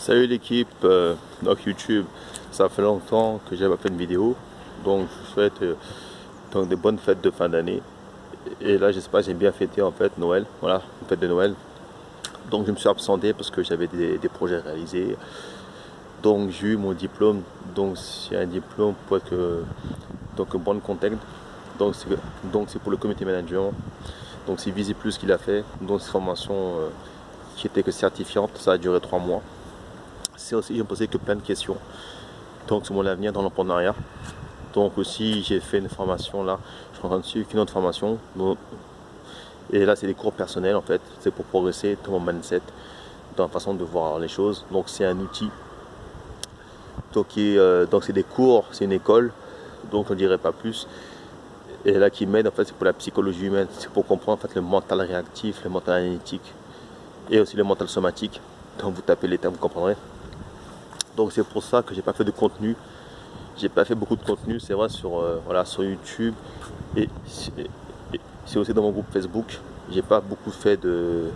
Salut l'équipe, donc YouTube, ça fait longtemps que j'ai pas fait une vidéo, donc je vous souhaite donc des bonnes fêtes de fin d'année. Et là j'espère que j'ai bien fêté en fait Noël, voilà, une fête de Noël. Donc je me suis absenté parce que j'avais des projets réalisés. Donc j'ai eu mon diplôme, donc c'est un diplôme pour être donc bon contact, donc c'est pour le community management. Donc c'est Visé Plus qu'il a fait, donc cette formation qui était que certifiante, ça a duré 3 mois. C'est aussi, j'ai posé que plein de questions donc sur mon avenir dans l'entrepreneuriat. Donc aussi j'ai fait une formation là, je suis en train de suivre une autre formation. Donc, et là c'est des cours personnels en fait, c'est pour progresser dans mon mindset, dans la façon de voir les choses. Donc c'est un outil. Donc c'est des cours, c'est une école, donc on dirait pas plus. Et là qui m'aide en fait c'est pour la psychologie humaine, c'est pour comprendre en fait le mental réactif, le mental analytique et aussi le mental somatique. Donc vous tapez les termes, vous comprendrez. Donc c'est pour ça que j'ai pas fait de contenu. J'ai pas fait beaucoup de contenu, c'est vrai, voilà, sur YouTube et c'est aussi dans mon groupe Facebook. J'ai pas beaucoup fait de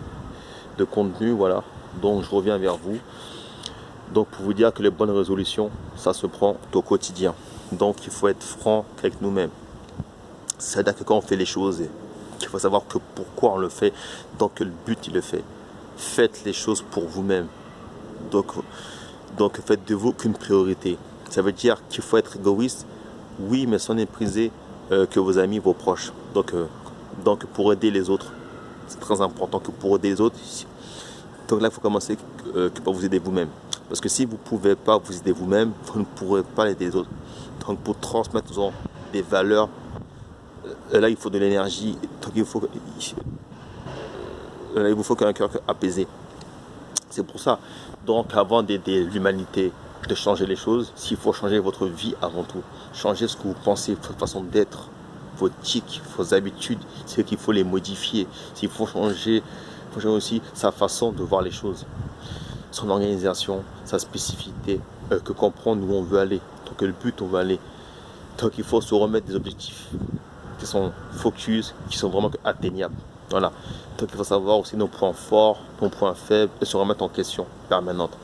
contenu, voilà. Donc je reviens vers vous. Donc pour vous dire que les bonnes résolutions, ça se prend au quotidien. Donc il faut être franc avec nous-mêmes. C'est-à-dire que quand on fait les choses, il faut savoir que pourquoi on le fait, dans quel but il le fait. Faites les choses pour vous-même. Donc faites de vous qu'une priorité. Ça veut dire qu'il faut être égoïste, oui, mais sans mépriser que vos amis, vos proches. Donc pour aider les autres, c'est très important que pour aider les autres. Donc là, il faut commencer que par vous aider vous-même. Parce que si vous ne pouvez pas vous aider vous-même, vous ne pourrez pas aider les autres. Donc pour transmettre des valeurs, là il faut de l'énergie. Donc il vous faut qu'un cœur apaisé. C'est pour ça, donc avant d'aider l'humanité, de changer les choses, s'il faut changer votre vie avant tout, changer ce que vous pensez, votre façon d'être, vos tics, vos habitudes, c'est qu'il faut les modifier. S'il faut changer aussi sa façon de voir les choses, son organisation, sa spécificité, que comprendre où on veut aller, donc quel but on veut aller. Donc il faut se remettre des objectifs qui sont focus, qui sont vraiment atteignables. Voilà. Donc il faut savoir aussi nos points forts, nos points faibles et se remettre en question permanente.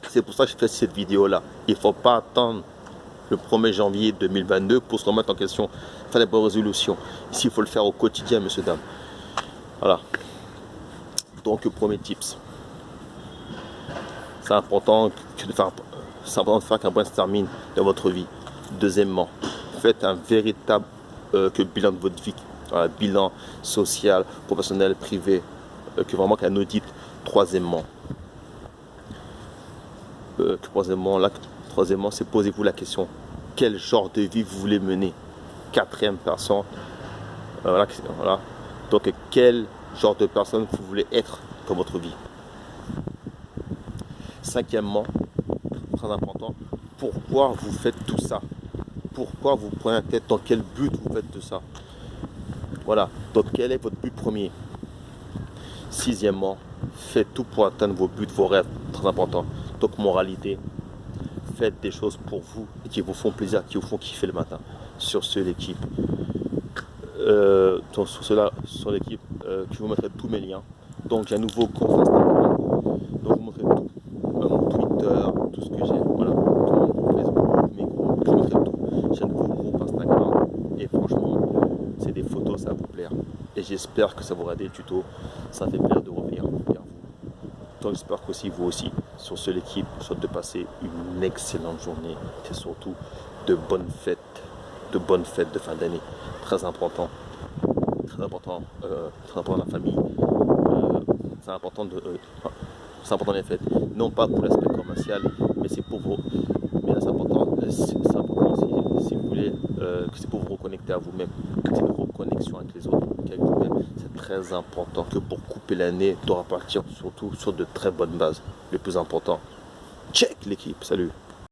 C'est pour ça que je fais cette vidéo là. Il ne faut pas attendre le 1er janvier 2022 pour se remettre en question, faire des bonnes résolutions. Ici il faut le faire au quotidien, monsieur, dame. Voilà. Donc premier tips. C'est important de faire qu'un point se termine dans votre vie. Deuxièmement, faites un véritable bilan de votre vie. Voilà, bilan social, professionnel, privé, que qu'un audit. Troisièmement, c'est posez-vous la question, quel genre de vie vous voulez mener. Quatrième personne, voilà. Donc quel genre de personne vous voulez être dans votre vie. Cinquièmement, très important, pourquoi vous faites tout ça? Pourquoi vous prenez la tête? Dans quel but vous faites tout ça? Voilà, donc quel est votre but premier? Sixièmement, faites tout pour atteindre vos buts, vos rêves, très important. Donc moralité, faites des choses pour vous et qui vous font plaisir, qui vous font kiffer le matin. Sur ce, l'équipe. Donc sur l'équipe, je vous mettrai tous mes liens. Donc j'ai un nouveau compte Instagram. Donc je vous montrerai tout. Mon Twitter, tout ce que j'ai. Voilà. Tout mon Facebook, mes groupes, je vous mettrai tout. J'ai un nouveau groupe Instagram. Et franchement, c'est des photos, ça va vous plaire. Et j'espère que ça vous aura des tutos. Ça fait plaisir de revenir vers vous. Donc j'espère qu'aussi vous aussi, sur ce l'équipe, souhaite de passer une excellente journée. Et surtout de bonnes fêtes de fin d'année. Très important. Très important la famille. C'est important les fêtes. Non pas pour l'aspect commercial, mais c'est pour vous. Mais là c'est important aussi, si vous voulez, que c'est pour vous reconnecter à vous-même. C'est une reconnexion avec les autres, avec vous-même. C'est très important que pour couper l'année, de repartir surtout sur de très bonnes bases. Le plus important, check l'équipe. Salut.